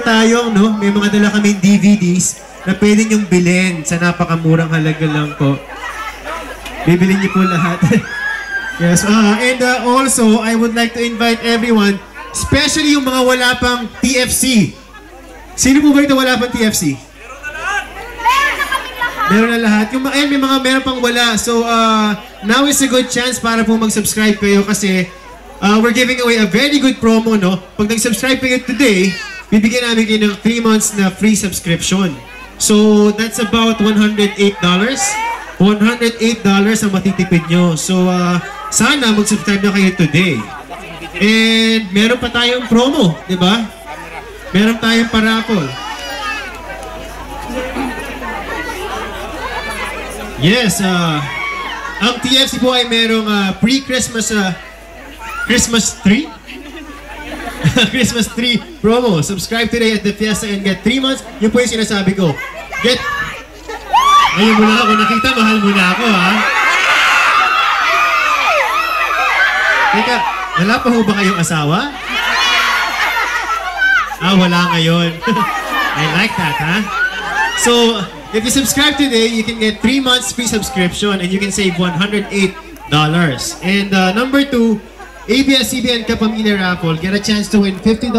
Tayo, no? May mga dala kaming DVDs na pwede niyong bilhin sa napakamurang halaga lang po. Bibilin niyo po lahat. Yes, and also, I would like to invite everyone, especially yung mga wala pang TFC. Sino po ba ito wala pang TFC? Meron na lahat. Yung may mga meron pang wala. So, now is a good chance para po mag-subscribe kayo kasi we're giving away a very good promo, no? Pag nag-subscribe kayo today, bibigyan namin kayo ng 3 months na free subscription. So, that's about $108. $108 ang matitipid nyo. So, sana mag-subscribe na kayo today. And meron pa tayong promo, di ba? Meron tayong paraffle. Yes, ang TFC po ay merong pre-Christmas Christmas tree? Christmas tree promo. Subscribe today at the Fiesta and get 3 months. Yun po yung sinasabi ko. Ayun mo lang ako. Nakita, mahal mo na ako, ha? Teka, wala pa ho ba kayong asawa? Wala ngayon. I like that, ha? So, if you subscribe today, you can get 3 months free subscription and you can save $108. And number 2, ABS-CBN Kapamilya Raffle. Get a chance to win $50